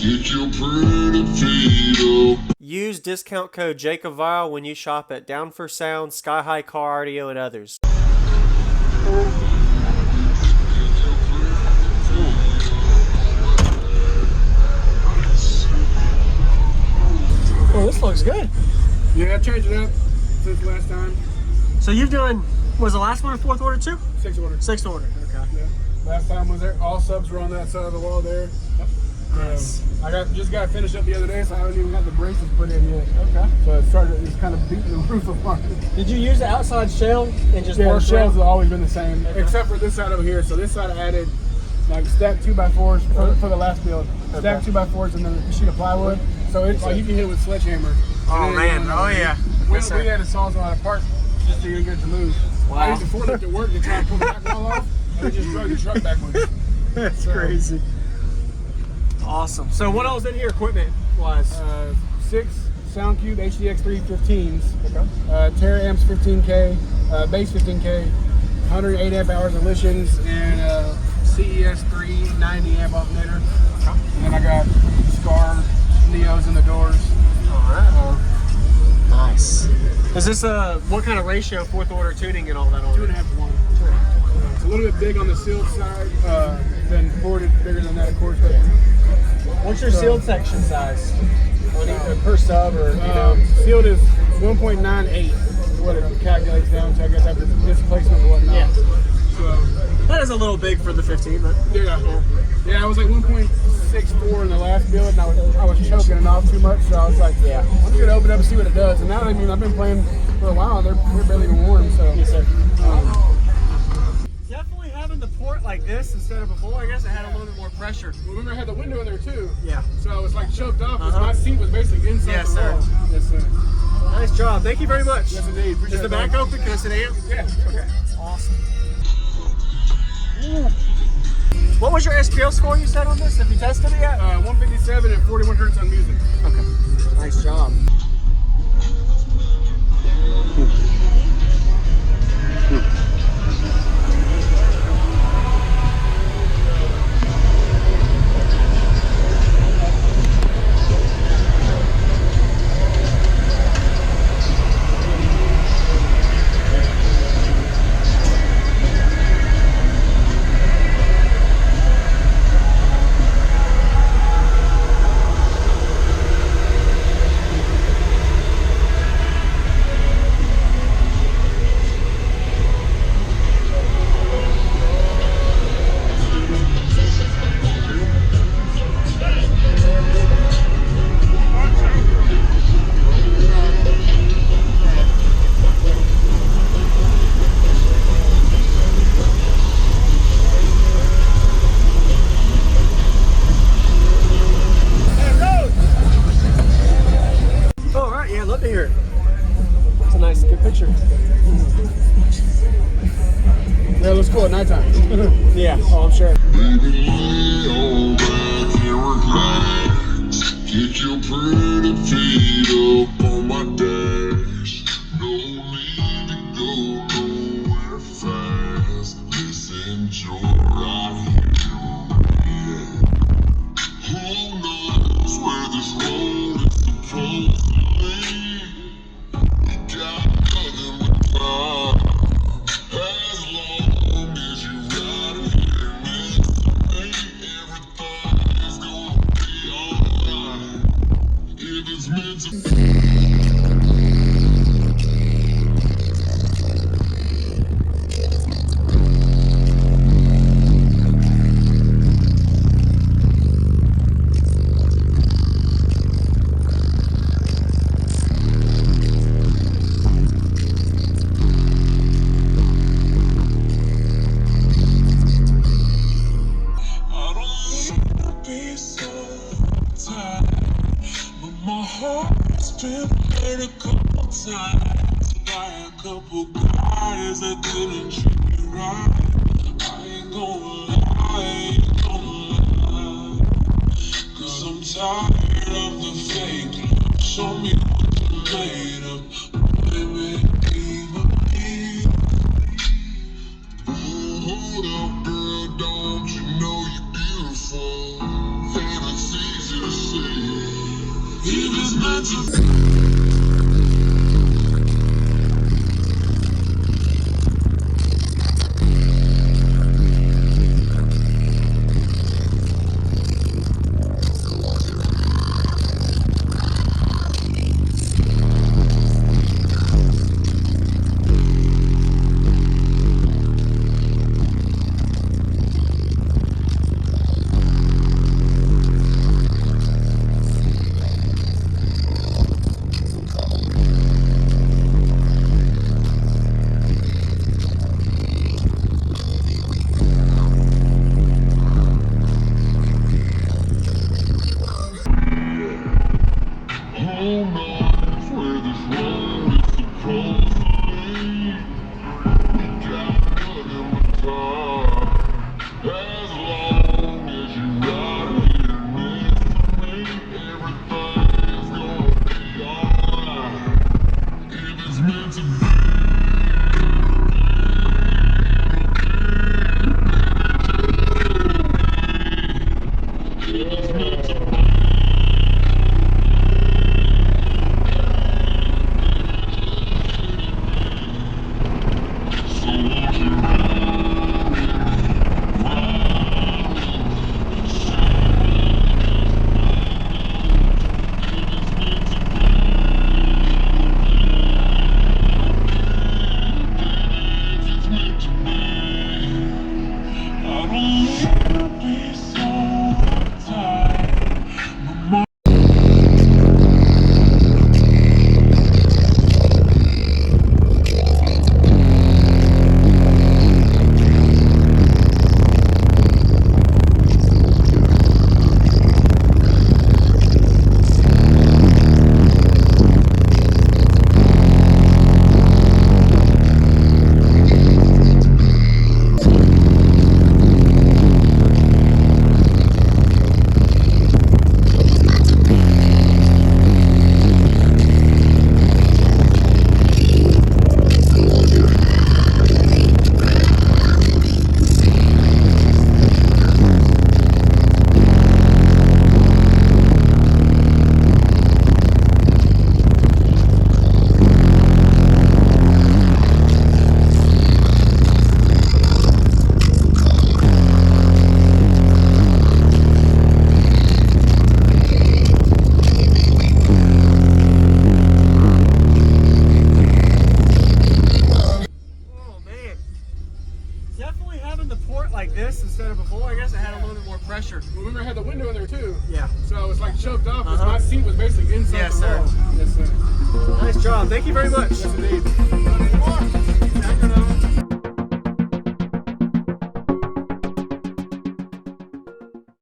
Get your pretty feet up. Use discount code JACOBVILE when you shop at Down for Sound, Sky High Car Audio, and others. Oh, this looks good. Yeah, I changed it up since last time. So you've done, was the last one a fourth order too? Sixth order. Sixth order, okay. Yeah. Last time was there. All subs were on that side of the wall there. Yep. Nice. I just got finished up the other day, so I haven't even got the braces put in yet. Okay. So it's kind of beating the roof apart. Did you use the outside shell and just Yeah, the work shells around? have always been the same, Okay. except for this side over here. So this side I added like stacked 2x4s for the last build. Okay. Stacked 2x4s and then a sheet of plywood. So it's like you can hit it with a sledgehammer. Oh man, oh yeah. We Yes, sir. had to saw something apart just to get it to move. Wow. I used to forklift at work to try and pull the back wall off, and we just drug the truck backwards. That's crazy. Awesome. So what else in here equipment wise? 6 SoundCube HDX 315s, Okay. Terra amps 15K, bass 15K, 108 amp hours of Lishins, and CES 390 amp alternator. And then I got Scar Neos in the doors. Alright. Nice. Is this what kind of ratio, fourth order tuning and all that on? 2.5 to 1. It's a little bit big on the sealed side, then ported bigger than that, of course. But What's your sealed section size? On either per sub or, you know? sealed is 1.98, what it calculates down to, I guess, after displacement and whatnot. Yeah. So, That is a little big for the 15, but yeah, I was like 1.64 in the last build, and I was choking it off too much, so I was like, yeah. I'm just gonna open it up and see what it does. And now, I mean, I've been playing for a while, they're barely even warm, so. Yes, sir. Definitely having the port like this instead of before, I guess it had a little bit more pressure. Remember, I had the window in there too. Yeah. So I was like choked off, because my seat was basically inside Yes, the wall. sir. Yes, sir. Nice job. Thank you very much. Yes, indeed. Appreciate Is the it, back man. open? Can I sit down? Yeah. Okay. Awesome. What was your SPL score you said on this? Have you tested it yet? 157 and 41 hertz on music. Okay. Nice job. picture. Yeah, it looks cool at nighttime. Yeah, oh, I'm sure. Baby, lay on back and relax. Get your pretty feet up on my dash. No need to go nowhere fast. Let's enjoy right here. Who knows where this road is supposed to lead? You got nothing but time. As long as you ride here next to me, everything's gonna be alright. If it's meant to be. I don't wanna be so tired, but my heart's been hurt a couple times by a couple guys that didn't treat me right. I ain't gonna lie, cause I'm tired of the fake love. Show me what you made of, baby, Be-Bebe. Hold up, girl, don't you know you're beautiful? And it's easy to It was meant to be. Who knows where this road is supposed to lead? Down in my time. As long as you ride here next to me, everything's gonna be alright. If it's meant to be, if it's meant to be. Definitely having the port like this instead of before, I guess it had a little bit more pressure. Remember, I had the window in there too. Yeah. So it's like choked off. My seat was basically inside Yes, the sir. wall. Yes, sir. Nice job. Thank you very much. Yes, indeed.